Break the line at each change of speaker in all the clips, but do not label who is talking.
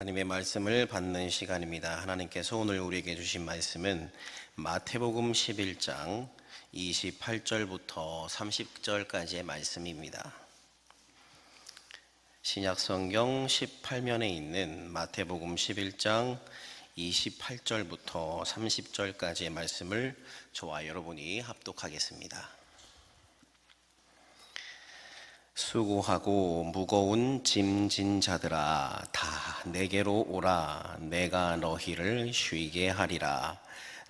하나님의 말씀을 받는 시간입니다. 하나님께서 오늘 우리에게 주신 말씀은 마태복음 11장 28절부터 30절까지의 말씀입니다. 신약성경 18면에 있는 마태복음 11장 28절부터 30절까지의 말씀을 저와 여러분이 합독하겠습니다. 수고하고 무거운 짐진 자들아 다 내게로 오라. 내가 너희를 쉬게 하리라.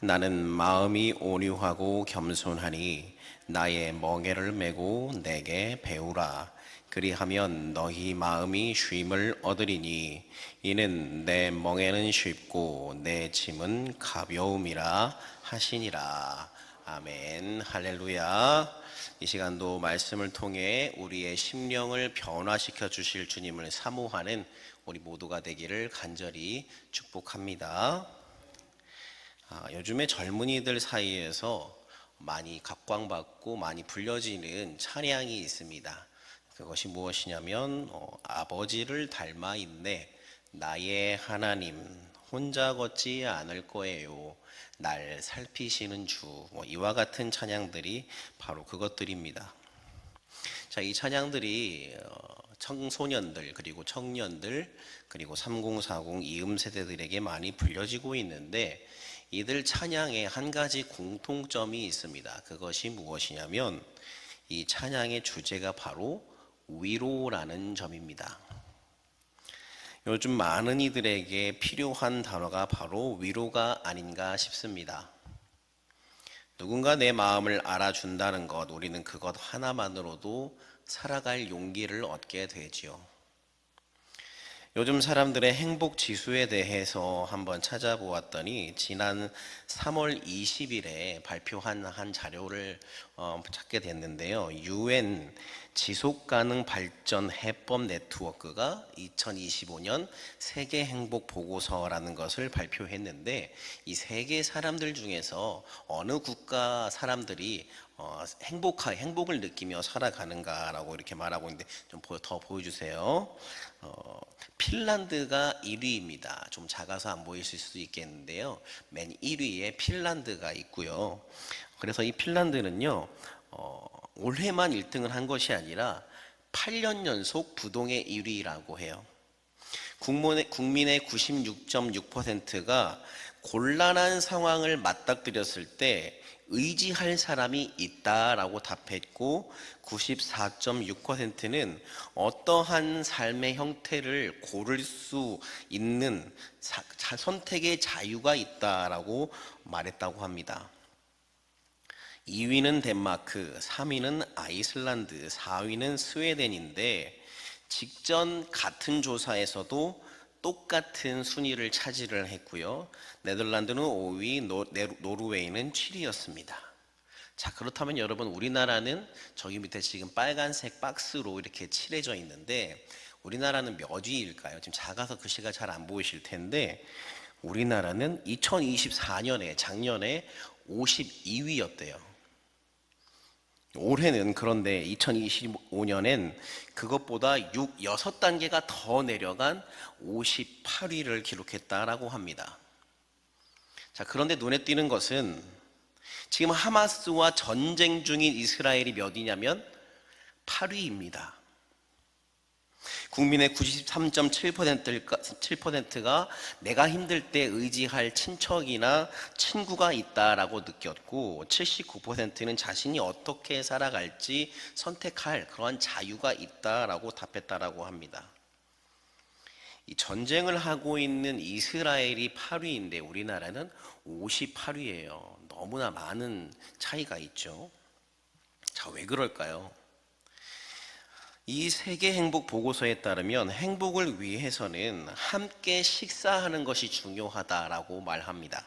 나는 마음이 온유하고 겸손하니 나의 멍에를 메고 내게 배우라. 그리하면 너희 마음이 쉼을 얻으리니 이는 내 멍에는 쉽고 내 짐은 가벼움이라 하시니라. 아멘. 할렐루야. 이 시간도 말씀을 통해 우리의 심령을 변화시켜 주실 주님을 사모하는 우리 모두가 되기를 간절히 축복합니다. 요즘에 젊은이들 사이에서 많이 각광받고 많이 불려지는 찬양이 있습니다. 그것이 무엇이냐면 아버지를 닮아 있네, 나의 하나님 혼자 걷지 않을 거예요, 날 살피시는 주, 이와 같은 찬양들이 바로 그것들입니다. 자, 이 찬양들이 청소년들 그리고 청년들 그리고 3040 이음 세대들에게 많이 불려지고 있는데, 이들 찬양에 한 가지 공통점이 있습니다. 그것이 무엇이냐면 이 찬양의 주제가 바로 위로라는 점입니다. 요즘 많은 이들에게 필요한 단어가 바로 위로가 아닌가 싶습니다. 누군가 내 마음을 알아준다는 것, 우리는 그것 하나만으로도 살아갈 용기를 얻게 되지요. 요즘 사람들의 행복 지수에 대해서 한번 찾아보았더니 지난 3월 20일에 발표한 한 자료를 찾게 됐는데요. UN 지속가능 발전 해법 네트워크가 2025년 세계 행복 보고서라는 것을 발표했는데, 이 세계 사람들 중에서 어느 국가 사람들이 행복을 느끼며 살아가는가라고 이렇게 말하고 있는데, 좀 더 보여주세요. 핀란드가 1위입니다. 좀 작아서 안 보이실 수도 있겠는데요. 맨 1위에 핀란드가 있고요. 그래서 이 핀란드는요, 올해만 1등을 한 것이 아니라 8년 연속 부동의 1위라고 해요. 국민의 96.6%가 곤란한 상황을 맞닥뜨렸을 때 의지할 사람이 있다라고 답했고, 94.6%는 어떠한 삶의 형태를 고를 수 있는 선택의 자유가 있다라고 말했다고 합니다. 2위는 덴마크, 3위는 아이슬란드, 4위는 스웨덴인데, 직전 같은 조사에서도 똑같은 순위를 차지를 했고요. 네덜란드는 5위, 노르웨이는 7위였습니다. 자, 그렇다면 여러분, 우리나라는 저기 밑에 지금 빨간색 박스로 이렇게 칠해져 있는데, 우리나라는 몇 위일까요? 지금 작아서 글씨가 잘 안 보이실 텐데, 우리나라는 2024년에 작년에 52위였대요. 올해는 그런데 2025년엔 그것보다 6단계가 더 내려간 58위를 기록했다라고 합니다. 자, 그런데 눈에 띄는 것은 지금 하마스와 전쟁 중인 이스라엘이 몇 위냐면 8위입니다. 국민의 93.7%가 내가 힘들 때 의지할 친척이나 친구가 있다라고 느꼈고, 79%는 자신이 어떻게 살아갈지 선택할 그러한 자유가 있다라고 답했다라고 합니다. 이 전쟁을 하고 있는 이스라엘이 8위인데 우리나라는 58위예요. 너무나 많은 차이가 있죠. 자, 왜 그럴까요? 이 세계 행복 보고서에 따르면 행복을 위해서는 함께 식사하는 것이 중요하다라고 말합니다.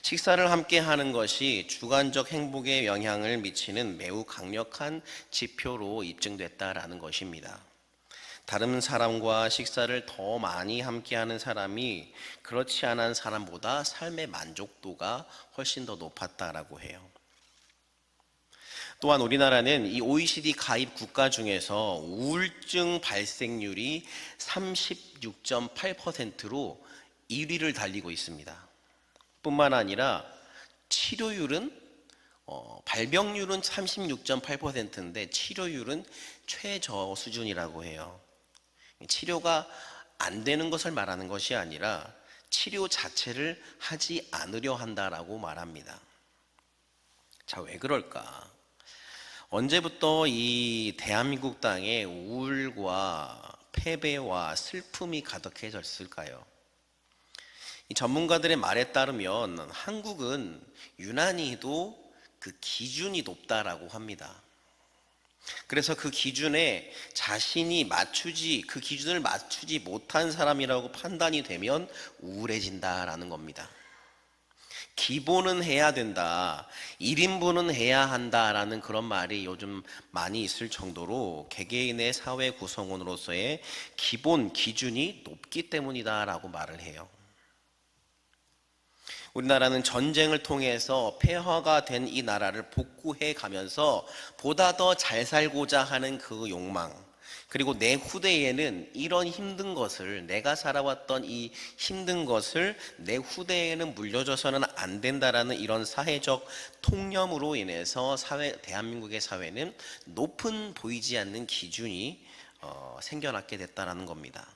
식사를 함께 하는 것이 주관적 행복에 영향을 미치는 매우 강력한 지표로 입증됐다라는 것입니다. 다른 사람과 식사를 더 많이 함께하는 사람이 그렇지 않은 사람보다 삶의 만족도가 훨씬 더 높았다라고 해요. 또한 우리나라는 이 OECD 가입 국가 중에서 우울증 발생률이 36.8%로 1위를 달리고 있습니다. 뿐만 아니라 치료율은 발병률은 36.8%인데 치료율은 최저 수준이라고 해요. 치료가 안 되는 것을 말하는 것이 아니라 치료 자체를 하지 않으려 한다라고 말합니다. 자, 왜 그럴까? 언제부터 이 대한민국 땅에 우울과 패배와 슬픔이 가득해졌을까요? 이 전문가들의 말에 따르면 한국은 유난히도 그 기준이 높다라고 합니다. 그래서 그 기준에 그 기준을 맞추지 못한 사람이라고 판단이 되면 우울해진다라는 겁니다. 기본은 해야 된다, 1인분은 해야 한다라는 그런 말이 요즘 많이 있을 정도로 개개인의 사회 구성원으로서의 기본 기준이 높기 때문이다라고 말을 해요. 우리나라는 전쟁을 통해서 폐허가 된 이 나라를 복구해 가면서 보다 더 잘 살고자 하는 그 욕망, 그리고 내 후대에는 이런 힘든 것을, 내가 살아왔던 이 힘든 것을 내 후대에는 물려줘서는 안 된다라는 이런 사회적 통념으로 인해서 대한민국의 사회는 높은 보이지 않는 기준이 생겨났게 됐다라는 겁니다.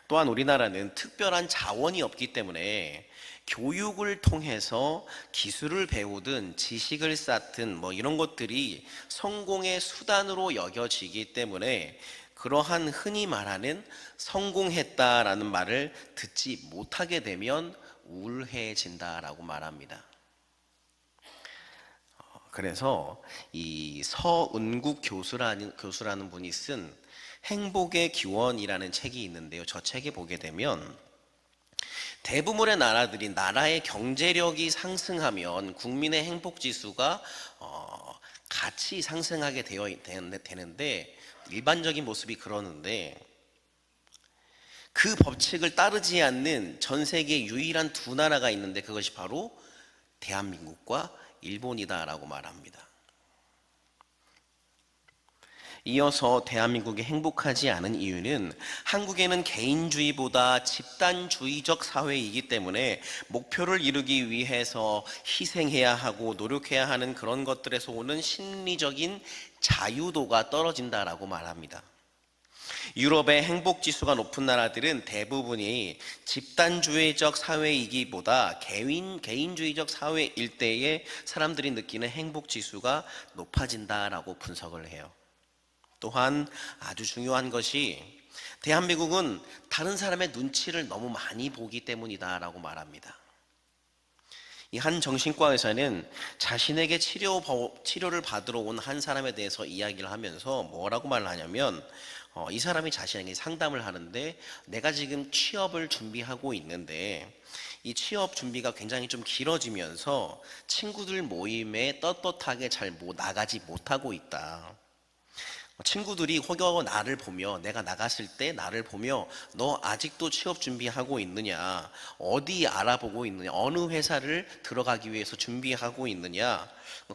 또한 우리나라는 특별한 자원이 없기 때문에 교육을 통해서 기술을 배우든 지식을 쌓든 이런 것들이 성공의 수단으로 여겨지기 때문에 그러한 흔히 말하는 성공했다라는 말을 듣지 못하게 되면 우울해진다라고 말합니다. 그래서 이 서은국 교수라는 분이 쓴 행복의 기원이라는 책이 있는데요. 저 책에 보게 되면 대부분의 나라들이 나라의 경제력이 상승하면 국민의 행복 지수가 같이 상승하게 되는데 일반적인 모습이 그러는데 그 법칙을 따르지 않는 전 세계 유일한 두 나라가 있는데 그것이 바로 대한민국과 일본이다라고 말합니다. 이어서 대한민국이 행복하지 않은 이유는 한국에는 개인주의보다 집단주의적 사회이기 때문에 목표를 이루기 위해서 희생해야 하고 노력해야 하는 그런 것들에서 오는 심리적인 자유도가 떨어진다라고 말합니다. 유럽의 행복지수가 높은 나라들은 대부분이 집단주의적 사회이기보다 개인주의적 사회일 때에 사람들이 느끼는 행복지수가 높아진다라고 분석을 해요. 또한 아주 중요한 것이 대한민국은 다른 사람의 눈치를 너무 많이 보기 때문이다라고 말합니다. 이 한 정신과 의사는 자신에게 치료를 받으러 온 한 사람에 대해서 이야기를 하면서 뭐라고 말을 하냐면 이 사람이 자신에게 상담을 하는데 내가 지금 취업을 준비하고 있는데 이 취업 준비가 굉장히 좀 길어지면서 친구들 모임에 떳떳하게 잘 나가지 못하고 있다. 친구들이 혹여 나를 보며 내가 나갔을 때 나를 보며 너 아직도 취업 준비하고 있느냐, 어디 알아보고 있느냐, 어느 회사를 들어가기 위해서 준비하고 있느냐,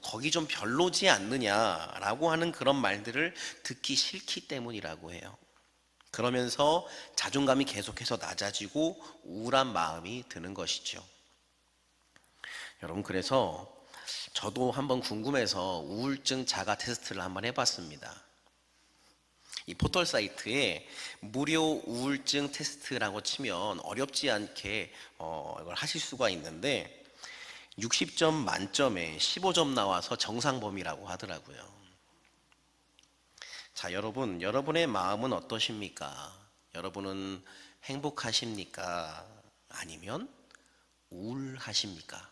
거기 좀 별로지 않느냐라고 하는 그런 말들을 듣기 싫기 때문이라고 해요. 그러면서 자존감이 계속해서 낮아지고 우울한 마음이 드는 것이죠. 여러분, 그래서 저도 한번 궁금해서 우울증 자가 테스트를 한번 해봤습니다. 이 포털 사이트에 무료 우울증 테스트라고 치면 어렵지 않게 이걸 하실 수가 있는데 60점 만점에 15점 나와서 정상 범위라고 하더라고요. 자, 여러분의 마음은 어떠십니까? 여러분은 행복하십니까? 아니면 우울하십니까?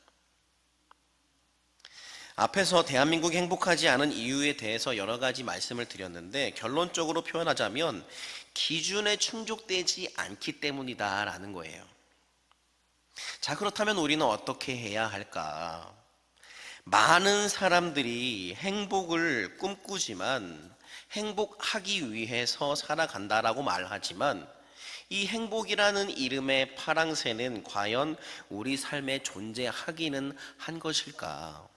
앞에서 대한민국이 행복하지 않은 이유에 대해서 여러 가지 말씀을 드렸는데 결론적으로 표현하자면 기준에 충족되지 않기 때문이다라는 거예요. 자, 그렇다면 우리는 어떻게 해야 할까? 많은 사람들이 행복을 꿈꾸지만 행복하기 위해서 살아간다라고 말하지만 이 행복이라는 이름의 파랑새는 과연 우리 삶에 존재하기는 한 것일까?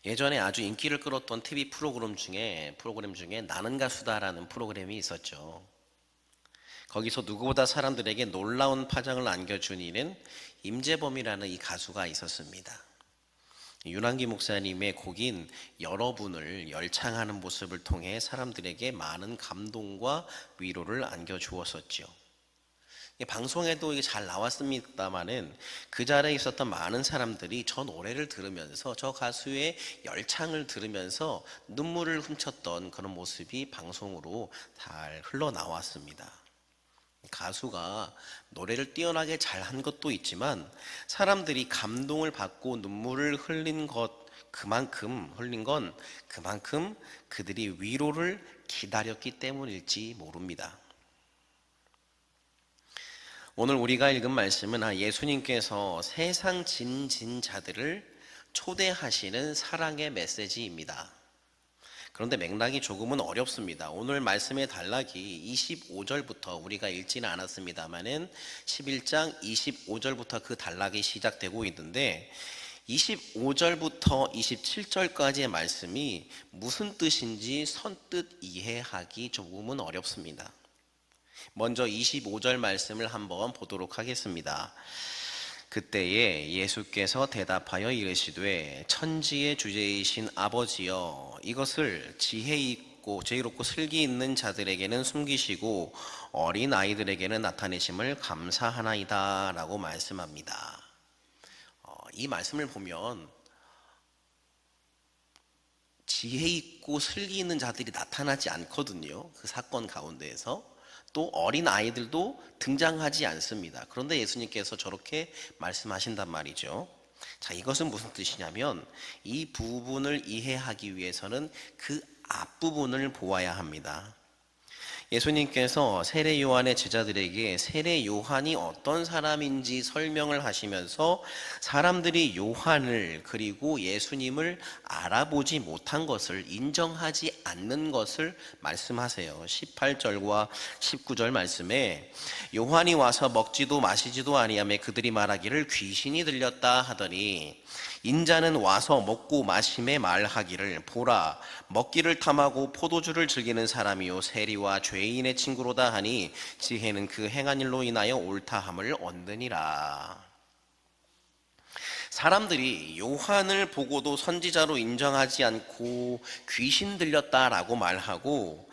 예전에 아주 인기를 끌었던 TV 프로그램 중에 나는 가수다라는 프로그램이 있었죠. 거기서 누구보다 사람들에게 놀라운 파장을 안겨준 이는 임재범이라는 이 가수가 있었습니다. 윤한기 목사님의 곡인 여러분을 열창하는 모습을 통해 사람들에게 많은 감동과 위로를 안겨주었었죠. 방송에도 이게 잘 나왔습니다마는 그 자리에 있었던 많은 사람들이 저 노래를 들으면서 저 가수의 열창을 들으면서 눈물을 훔쳤던 그런 모습이 방송으로 잘 흘러나왔습니다. 가수가 노래를 뛰어나게 잘한 것도 있지만 사람들이 감동을 받고 눈물을 흘린 건 그만큼 그들이 위로를 기다렸기 때문일지 모릅니다. 오늘 우리가 읽은 말씀은 예수님께서 세상 자들을 초대하시는 사랑의 메시지입니다. 그런데 맥락이 조금은 어렵습니다. 오늘 말씀의 단락이 25절부터 우리가 읽지는 않았습니다만은 11장 25절부터 그 단락이 시작되고 있는데 25절부터 27절까지의 말씀이 무슨 뜻인지 선뜻 이해하기 조금은 어렵습니다. 먼저 25절 말씀을 한번 보도록 하겠습니다. 그때에 예수께서 대답하여 이르시되 천지의 주제이신 아버지여 이것을 지혜롭고 슬기 있는 자들에게는 숨기시고 어린 아이들에게는 나타내심을 감사하나이다 라고 말씀합니다. 이 말씀을 보면 지혜 있고 슬기 있는 자들이 나타나지 않거든요. 그 사건 가운데에서. 또 어린 아이들도 등장하지 않습니다. 그런데 예수님께서 저렇게 말씀하신단 말이죠. 자, 이것은 무슨 뜻이냐면 이 부분을 이해하기 위해서는 그 앞부분을 보아야 합니다. 예수님께서 세례 요한의 제자들에게 세례 요한이 어떤 사람인지 설명을 하시면서 사람들이 요한을 그리고 예수님을 알아보지 못한 것을 인정하지 않는 것을 말씀하세요. 18절과 19절 말씀에 요한이 와서 먹지도 마시지도 아니하며 그들이 말하기를 귀신이 들렸다 하더니 인자는 와서 먹고 마심에 말하기를 보라 먹기를 탐하고 포도주를 즐기는 사람이요 세리와 죄인의 친구로다 하니 지혜는 그 행한 일로 인하여 옳다함을 얻느니라. 사람들이 요한을 보고도 선지자로 인정하지 않고 귀신 들렸다라고 말하고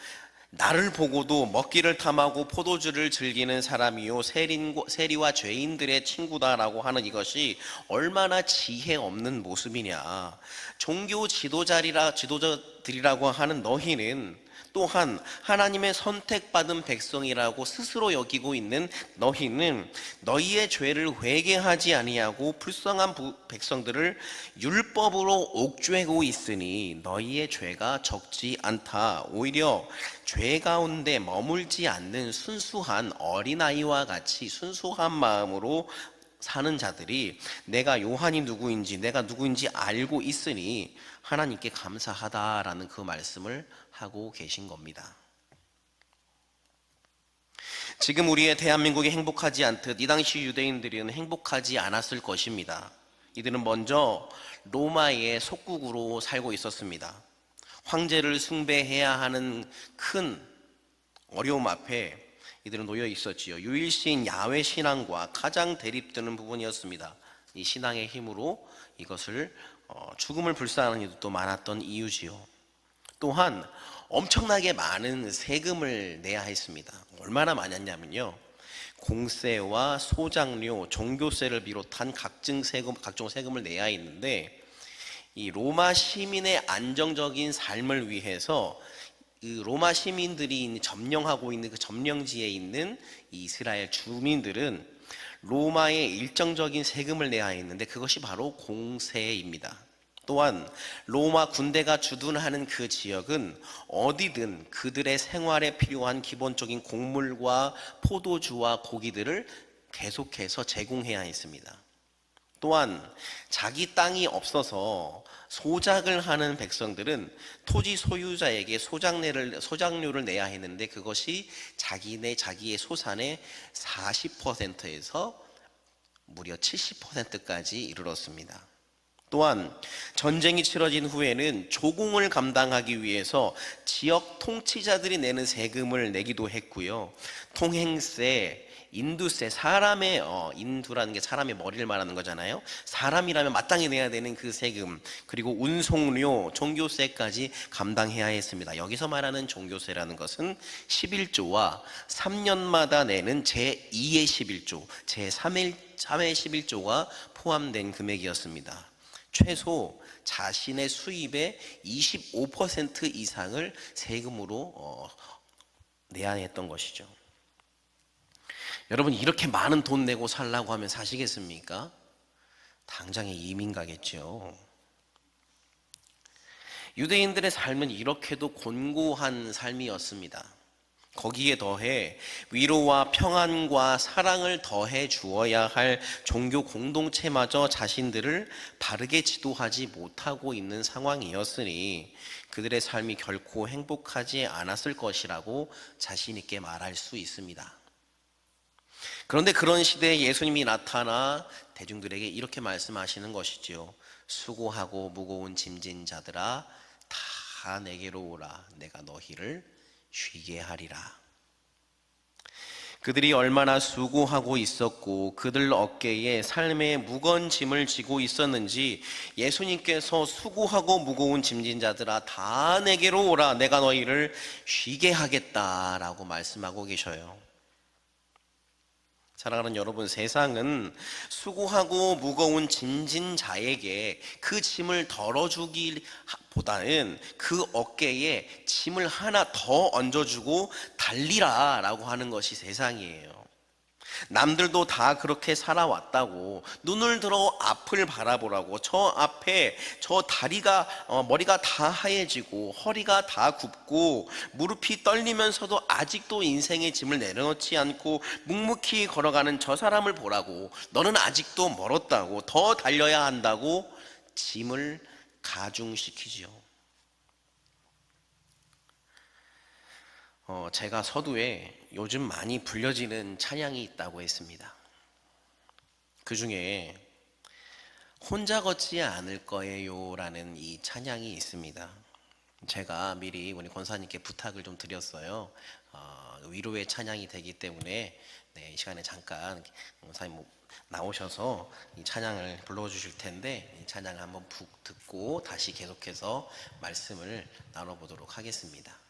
나를 보고도 먹기를 탐하고 포도주를 즐기는 사람이요 세리와 죄인들의 친구다라고 하는 이것이 얼마나 지혜 없는 모습이냐. 종교 지도자들이라고 하는 너희는 또한 하나님의 선택받은 백성이라고 스스로 여기고 있는 너희는 너희의 죄를 회개하지 아니하고 불쌍한 백성들을 율법으로 옥죄고 있으니 너희의 죄가 적지 않다. 오히려 죄 가운데 머물지 않는 순수한 어린아이와 같이 순수한 마음으로 사는 자들이 내가 요한이 누구인지 내가 누구인지 알고 있으니 하나님께 감사하다라는 그 말씀을 하고 계신 겁니다. 지금 우리의 대한민국이 행복하지 않듯 이 당시 유대인들은 행복하지 않았을 것입니다. 이들은 먼저 로마의 속국으로 살고 있었습니다. 황제를 숭배해야 하는 큰 어려움 앞에 이들은 놓여 있었지요. 유일신 야훼 신앙과 가장 대립되는 부분이었습니다. 이 신앙의 힘으로 이것을 죽음을 불사하는 이들도 많았던 이유지요. 또한 엄청나게 많은 세금을 내야 했습니다. 얼마나 많았냐면요. 공세와 소장료, 종교세를 비롯한 각종 세금을 내야 했는데 이 로마 시민의 안정적인 삶을 위해서 로마 시민들이 점령하고 있는 그 점령지에 있는 이스라엘 주민들은 로마에 일정적인 세금을 내야 했는데 그것이 바로 공세입니다. 또한 로마 군대가 주둔하는 그 지역은 어디든 그들의 생활에 필요한 기본적인 곡물과 포도주와 고기들을 계속해서 제공해야 했습니다. 또한 자기 땅이 없어서 소작을 하는 백성들은 토지 소유자에게 소작료를 내야 했는데 그것이 자기의 소산의 40%에서 무려 70%까지 이르렀습니다. 또한 전쟁이 치러진 후에는 조공을 감당하기 위해서 지역 통치자들이 내는 세금을 내기도 했고요. 통행세, 인두세, 사람의 인두라는 게 사람의 머리를 말하는 거잖아요. 사람이라면 마땅히 내야 되는 그 세금, 그리고 운송료, 종교세까지 감당해야 했습니다. 여기서 말하는 종교세라는 것은 11조와 3년마다 내는 제2의 11조, 제3의 11조가 포함된 금액이었습니다. 최소 자신의 수입의 25% 이상을 세금으로 내야 했던 것이죠. 여러분, 이렇게 많은 돈 내고 살라고 하면 사시겠습니까? 당장에 이민 가겠죠. 유대인들의 삶은 이렇게도 곤고한 삶이었습니다. 거기에 더해 위로와 평안과 사랑을 더해 주어야 할 종교 공동체마저 자신들을 바르게 지도하지 못하고 있는 상황이었으니 그들의 삶이 결코 행복하지 않았을 것이라고 자신 있게 말할 수 있습니다. 그런데 그런 시대에 예수님이 나타나 대중들에게 이렇게 말씀하시는 것이죠. 수고하고 무거운 짐진 자들아 다 내게로 오라. 내가 너희를 쉬게 하리라. 그들이 얼마나 수고하고 있었고 그들 어깨에 삶의 무거운 짐을 지고 있었는지 예수님께서 수고하고 무거운 짐진 자들아 다 내게로 오라. 내가 너희를 쉬게 하겠다라고 말씀하고 계셔요. 사랑하는 여러분, 세상은 수고하고 무거운 짐진 자에게 그 짐을 덜어주기보다는 그 어깨에 짐을 하나 더 얹어주고 달리라 라고 하는 것이 세상이에요. 남들도 다 그렇게 살아왔다고 눈을 들어 앞을 바라보라고 저 앞에 저 다리가 머리가 다 하얘지고 허리가 다 굽고 무릎이 떨리면서도 아직도 인생의 짐을 내려놓지 않고 묵묵히 걸어가는 저 사람을 보라고 너는 아직도 멀었다고 더 달려야 한다고 짐을 가중시키죠. 제가 서두에 요즘 많이 불려지는 찬양이 있다고 했습니다. 그 중에 혼자 걷지 않을 거예요 라는 이 찬양이 있습니다. 제가 미리 우리 권사님께 부탁을 좀 드렸어요. 위로의 찬양이 되기 때문에 이 시간에 잠깐 권사님 나오셔서 이 찬양을 불러주실 텐데 이 찬양을 한번 푹 듣고 다시 계속해서 말씀을 나눠보도록 하겠습니다.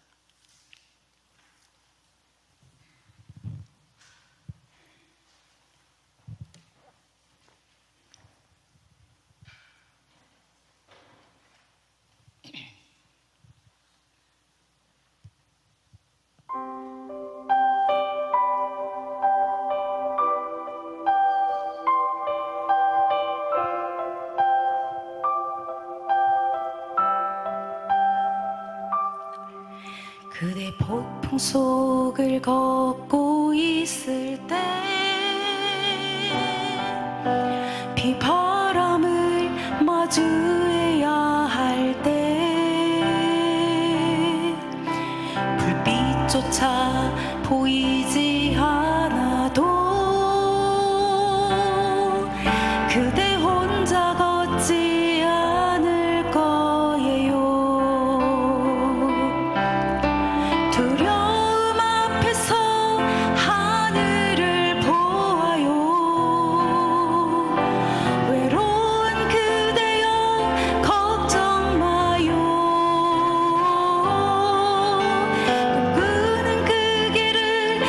그대 폭풍 속을 걷고 있을 때 비바람을 마주해야 할 때 불빛조차 보이지 않아도 그대 혼자 걷지 않을 거예요. 두려움 앞에서 하늘을 보아요. 외로운 그대여 걱정 마요. 꿈꾸는 그 길을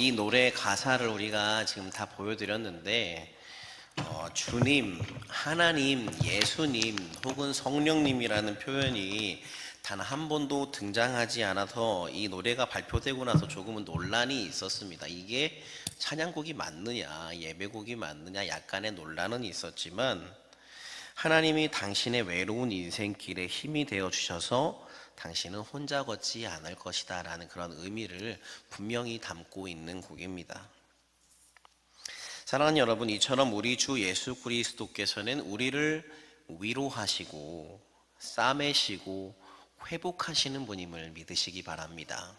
이 노래 가사를 우리가 지금 다 보여드렸는데 주님, 하나님, 예수님 혹은 성령님이라는 표현이 단 한 번도 등장하지 않아서 이 노래가 발표되고 나서 조금은 논란이 있었습니다. 이게 찬양곡이 맞느냐, 예배곡이 맞느냐 약간의 논란은 있었지만 하나님이 당신의 외로운 인생길에 힘이 되어 주셔서 당신은 혼자 걷지 않을 것이다 라는 그런 의미를 분명히 담고 있는 곡입니다. 사랑하는 여러분, 이처럼 우리 주 예수 그리스도께서는 우리를 위로하시고 싸매시고 회복하시는 분임을 믿으시기 바랍니다.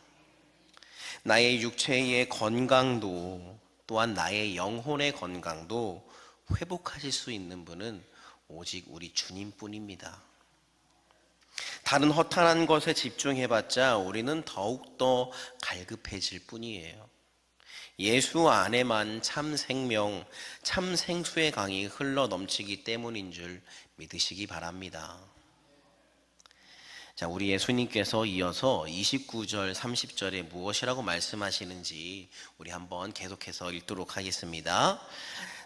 나의 육체의 건강도 또한 나의 영혼의 건강도 회복하실 수 있는 분은 오직 우리 주님뿐입니다. 다른 허탄한 것에 집중해봤자 우리는 더욱더 갈급해질 뿐이에요. 예수 안에만 참 생명, 참 생수의 강이 흘러 넘치기 때문인 줄 믿으시기 바랍니다. 자, 우리 예수님께서 이어서 29절, 30절에 무엇이라고 말씀하시는지 우리 한번 계속해서 읽도록 하겠습니다.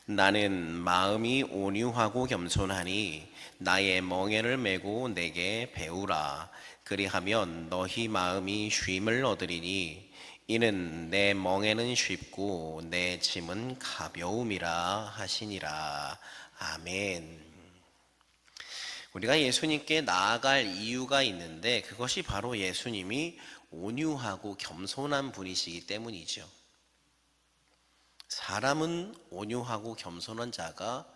나는 마음이 온유하고 겸손하니 나의 멍에를 메고 내게 배우라. 그리하면 너희 마음이 쉼을 얻으리니 이는 내 멍에는 쉽고 내 짐은 가벼움이라 하시니라. 아멘. 우리가 예수님께 나아갈 이유가 있는데 그것이 바로 예수님이 온유하고 겸손한 분이시기 때문이죠. 사람은 온유하고 겸손한 자가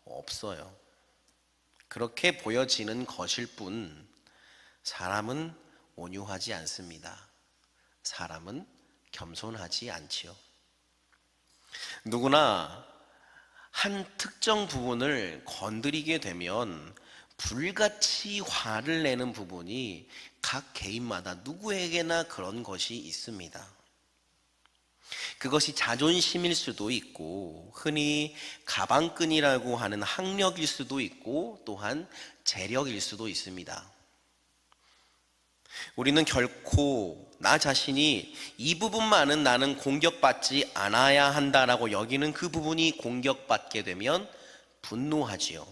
없어요. 그렇게 보여지는 것일 뿐 사람은 온유하지 않습니다. 사람은 겸손하지 않지요. 누구나 한 특정 부분을 건드리게 되면 불같이 화를 내는 부분이 각 개인마다 누구에게나 그런 것이 있습니다. 그것이 자존심일 수도 있고 흔히 가방끈이라고 하는 학력일 수도 있고 또한 재력일 수도 있습니다. 우리는 결코 나 자신이 이 부분만은 나는 공격받지 않아야 한다라고 여기는 그 부분이 공격받게 되면 분노하지요.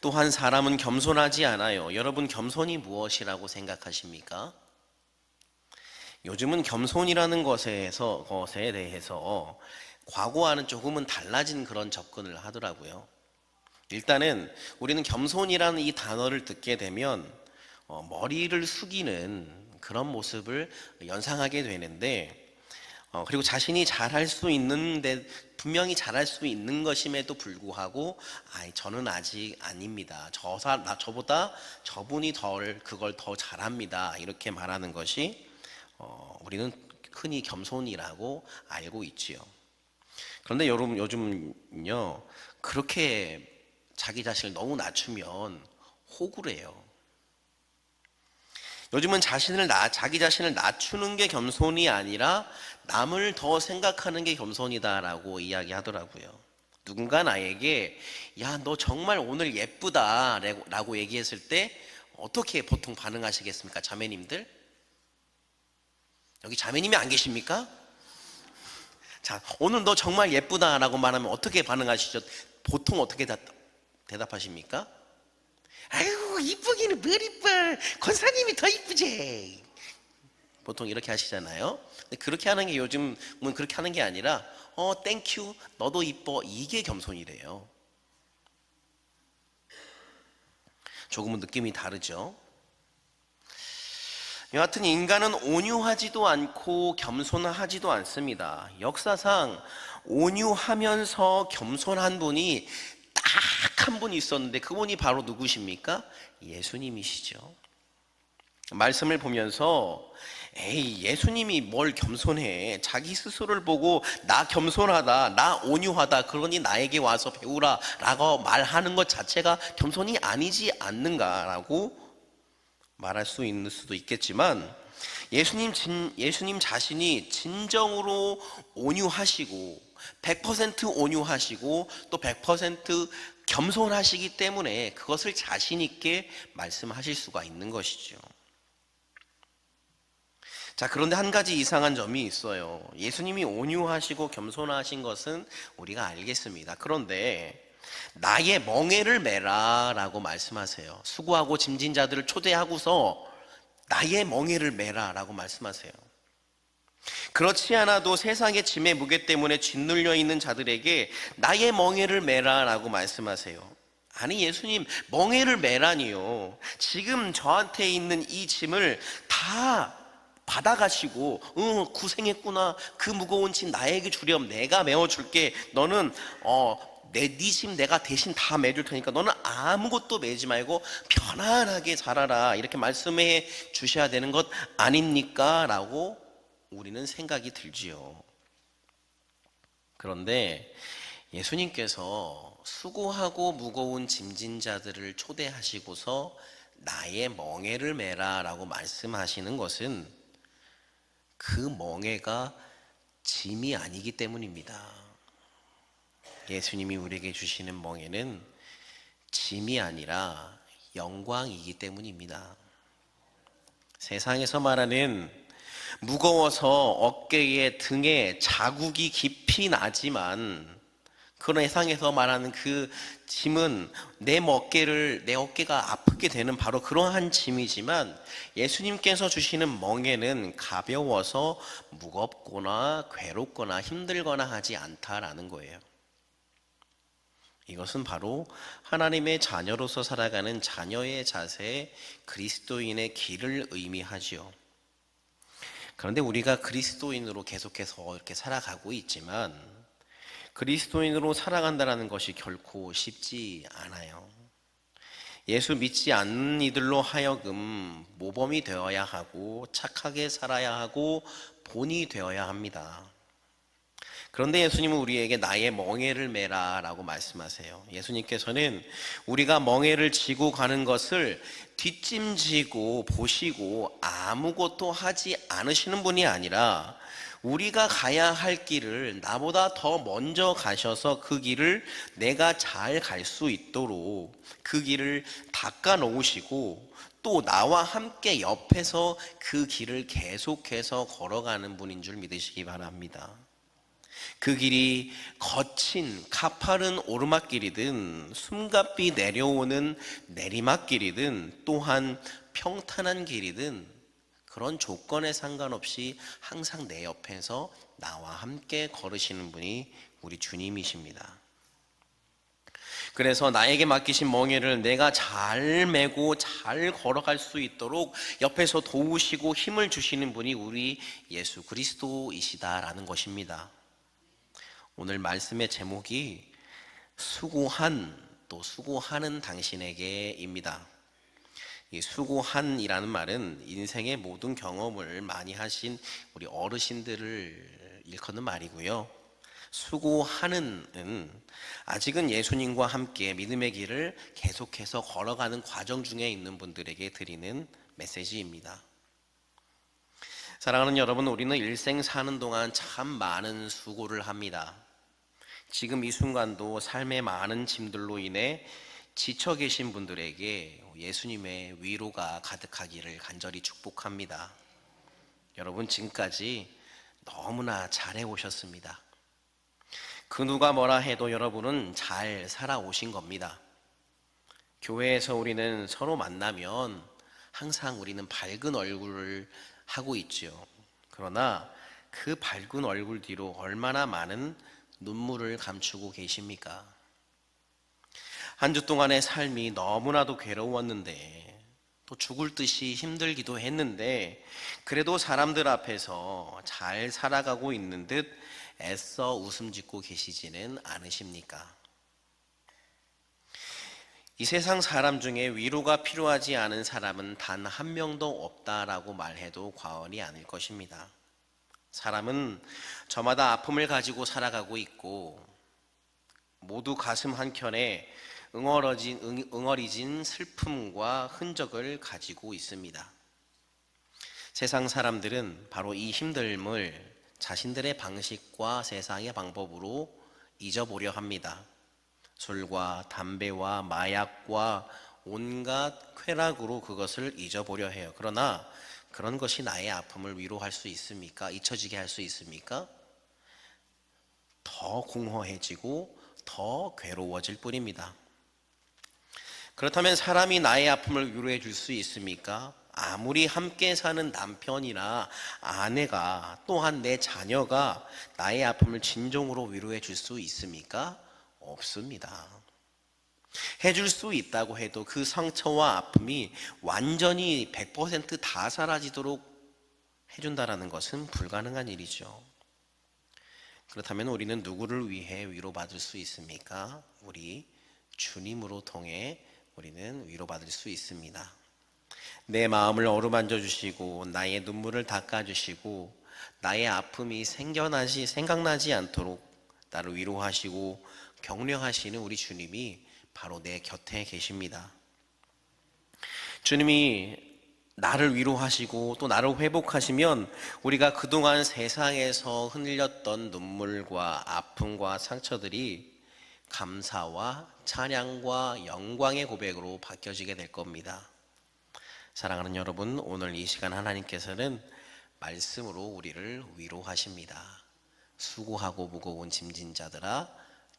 또한 사람은 겸손하지 않아요. 여러분, 겸손이 무엇이라고 생각하십니까? 요즘은 겸손이라는 것에 대해서 과거와는 조금은 달라진 그런 접근을 하더라고요. 일단은 우리는 겸손이라는 이 단어를 듣게 되면 머리를 숙이는 그런 모습을 연상하게 되는데 그리고 자신이 잘할 수 있는데 분명히 잘할 수 있는 것임에도 불구하고 저는 아직 아닙니다. 저보다 저분이 그걸 더 잘합니다. 이렇게 말하는 것이 우리는 흔히 겸손이라고 알고 있지요. 그런데 여러분, 요즘은요 그렇게 자기 자신을 너무 낮추면 호구래요. 요즘은 자기 자신을 낮추는 게 겸손이 아니라 남을 더 생각하는 게 겸손이다라고 이야기하더라고요. 누군가 나에게 야, 너 정말 오늘 예쁘다 라고 얘기했을 때 어떻게 보통 반응하시겠습니까? 자매님들? 여기 자매님이 안 계십니까? 자, 오늘 너 정말 예쁘다라고 말하면 어떻게 반응하시죠? 보통 어떻게 대답하십니까? 아유, 이쁘기는 뭘 이뻐. 권사님이 더 이쁘지. 보통 이렇게 하시잖아요. 근데 그렇게 하는 게 요즘은 그렇게 하는 게 아니라 땡큐, 너도 이뻐. 이게 겸손이래요. 조금은 느낌이 다르죠. 여하튼 인간은 온유하지도 않고 겸손하지도 않습니다. 역사상 온유하면서 겸손한 분이 딱 한 분이 있었는데 그분이 바로 누구십니까? 예수님이시죠. 말씀을 보면서 에이, 예수님이 뭘 겸손해. 자기 스스로를 보고 나 겸손하다, 나 온유하다, 그러니 나에게 와서 배우라 라고 말하는 것 자체가 겸손이 아니지 않는가라고 말할 수 있는 수도 있겠지만 예수님 자신이 진정으로 온유하시고 100% 온유하시고 또 100% 겸손하시기 때문에 그것을 자신 있게 말씀하실 수가 있는 것이죠. 자, 그런데 한 가지 이상한 점이 있어요. 예수님이 온유하시고 겸손하신 것은 우리가 알겠습니다. 그런데 나의 멍에를 메라 라고 말씀하세요. 수고하고 짐진 자들을 초대하고서 나의 멍에를 메라 라고 말씀하세요. 그렇지 않아도 세상의 짐의 무게 때문에 짓눌려 있는 자들에게 나의 멍에를 메라 라고 말씀하세요. 아니, 예수님, 멍에를 메라니요. 지금 저한테 있는 이 짐을 다 받아가시고, 고생했구나. 그 무거운 짐 나에게 주렴. 내가 메워줄게. 너는 네 짐 내가 대신 다 메줄 테니까 너는 아무것도 메지 말고 편안하게 살아라. 이렇게 말씀해 주셔야 되는 것 아닙니까? 라고 우리는 생각이 들지요. 그런데 예수님께서 수고하고 무거운 짐진 자들을 초대하시고서 나의 멍에를 메라 라고 말씀하시는 것은 그 멍에가 짐이 아니기 때문입니다. 예수님이 우리에게 주시는 멍에는 짐이 아니라 영광이기 때문입니다. 세상에서 말하는 무거워서 어깨에 등에 자국이 깊이 나지만 그런 세상에서 말하는 그 짐은 내 어깨가 아프게 되는 바로 그러한 짐이지만 예수님께서 주시는 멍에는 가벼워서 무겁거나 괴롭거나 힘들거나 하지 않다라는 거예요. 이것은 바로 하나님의 자녀로서 살아가는 자녀의 자세, 그리스도인의 길을 의미하지요. 그런데 우리가 그리스도인으로 계속해서 이렇게 살아가고 있지만 그리스도인으로 살아간다는 것이 결코 쉽지 않아요. 예수 믿지 않는 이들로 하여금 모범이 되어야 하고 착하게 살아야 하고 본이 되어야 합니다. 그런데 예수님은 우리에게 나의 멍에를 메라 라고 말씀하세요. 예수님께서는 우리가 멍에를 지고 가는 것을 뒷짐지고 보시고 아무것도 하지 않으시는 분이 아니라 우리가 가야 할 길을 나보다 더 먼저 가셔서 그 길을 내가 잘 갈 수 있도록 그 길을 닦아 놓으시고 또 나와 함께 옆에서 그 길을 계속해서 걸어가는 분인 줄 믿으시기 바랍니다. 그 길이 거친 가파른 오르막길이든 숨가삐 내려오는 내리막길이든 또한 평탄한 길이든 그런 조건에 상관없이 항상 내 옆에서 나와 함께 걸으시는 분이 우리 주님이십니다. 그래서 나에게 맡기신 멍에를 내가 잘 메고 잘 걸어갈 수 있도록 옆에서 도우시고 힘을 주시는 분이 우리 예수 그리스도이시다라는 것입니다. 오늘 말씀의 제목이 수고한 또 수고하는 당신에게입니다. 이 수고한이라는 말은 인생의 모든 경험을 많이 하신 우리 어르신들을 일컫는 말이고요. 수고하는은 아직은 예수님과 함께 믿음의 길을 계속해서 걸어가는 과정 중에 있는 분들에게 드리는 메시지입니다. 사랑하는 여러분, 우리는 일생 사는 동안 참 많은 수고를 합니다. 지금 이 순간도 삶의 많은 짐들로 인해 지쳐 계신 분들에게 예수님의 위로가 가득하기를 간절히 축복합니다. 여러분, 지금까지 너무나 잘해 오셨습니다. 그 누가 뭐라 해도 여러분은 잘 살아오신 겁니다. 교회에서 우리는 서로 만나면 항상 우리는 밝은 얼굴을 하고 있죠. 그러나 그 밝은 얼굴 뒤로 얼마나 많은 눈물을 감추고 계십니까? 한 주 동안의 삶이 너무나도 괴로웠는데 또 죽을 듯이 힘들기도 했는데 그래도 사람들 앞에서 잘 살아가고 있는 듯 애써 웃음 짓고 계시지는 않으십니까? 이 세상 사람 중에 위로가 필요하지 않은 사람은 단 한 명도 없다라고 말해도 과언이 아닐 것입니다. 사람은 저마다 아픔을 가지고 살아가고 있고 모두 가슴 한켠에 응어리진 슬픔과 흔적을 가지고 있습니다. 세상 사람들은 바로 이 힘듦을 자신들의 방식과 세상의 방법으로 잊어보려 합니다. 술과 담배와 마약과 온갖 쾌락으로 그것을 잊어보려 해요. 그러나 그런 것이 나의 아픔을 위로할 수 있습니까? 잊혀지게 할 수 있습니까? 더 공허해지고 더 괴로워질 뿐입니다. 그렇다면 사람이 나의 아픔을 위로해 줄 수 있습니까? 아무리 함께 사는 남편이나 아내가 또한 내 자녀가 나의 아픔을 진정으로 위로해 줄 수 있습니까? 없습니다. 해줄 수 있다고 해도 그 상처와 아픔이 완전히 100%다 사라지도록 해준다는 것은 불가능한 일이죠. 그렇다면 우리는 누구를 위해 위로받을 수 있습니까? 우리 주님으로 통해 우리는 위로받을 수 있습니다. 내 마음을 어루만져 주시고 나의 눈물을 닦아 주시고 나의 아픔이 생각나지 않도록 나를 위로하시고 격려하시는 우리 주님이 바로 내 곁에 계십니다. 주님이 나를 위로하시고 또 나를 회복하시면 우리가 그동안 세상에서 흘렸던 눈물과 아픔과 상처들이 감사와 찬양과 영광의 고백으로 바뀌어지게 될 겁니다. 사랑하는 여러분, 오늘 이 시간 하나님께서는 말씀으로 우리를 위로하십니다. 수고하고 무거운 짐진 자들아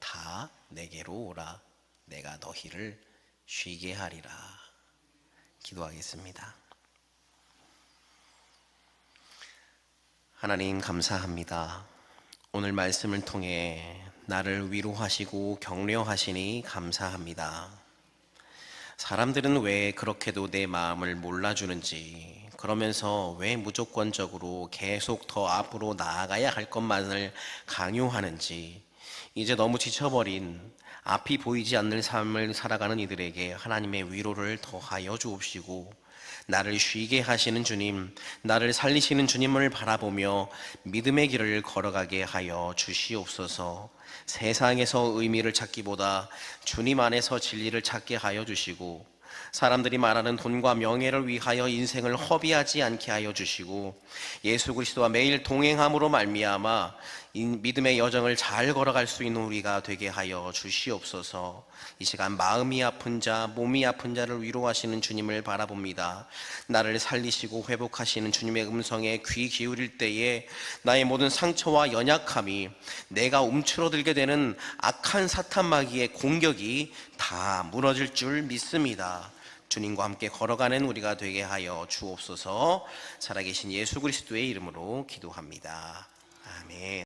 다 내게로 오라. 내가 너희를 쉬게 하리라. 기도하겠습니다. 하나님 감사합니다. 오늘 말씀을 통해 나를 위로하시고 격려하시니 감사합니다. 사람들은 왜 그렇게도 내 마음을 몰라주는지, 그러면서 왜 무조건적으로 계속 더 앞으로 나아가야 할 것만을 강요하는지, 이제 너무 지쳐버린 앞이 보이지 않는 삶을 살아가는 이들에게 하나님의 위로를 더하여 주옵시고, 나를 쉬게 하시는 주님, 나를 살리시는 주님을 바라보며 믿음의 길을 걸어가게 하여 주시옵소서. 세상에서 의미를 찾기보다 주님 안에서 진리를 찾게 하여 주시고, 사람들이 말하는 돈과 명예를 위하여 인생을 허비하지 않게 하여 주시고, 예수 그리스도와 매일 동행함으로 말미암아 믿음의 여정을 잘 걸어갈 수 있는 우리가 되게 하여 주시옵소서. 이 시간 마음이 아픈 자, 몸이 아픈 자를 위로하시는 주님을 바라봅니다. 나를 살리시고 회복하시는 주님의 음성에 귀 기울일 때에 나의 모든 상처와 연약함이, 내가 움츠러들게 되는 악한 사탄 마귀의 공격이 다 무너질 줄 믿습니다. 주님과 함께 걸어가는 우리가 되게 하여 주옵소서. 살아계신 예수 그리스도의 이름으로 기도합니다. 아멘.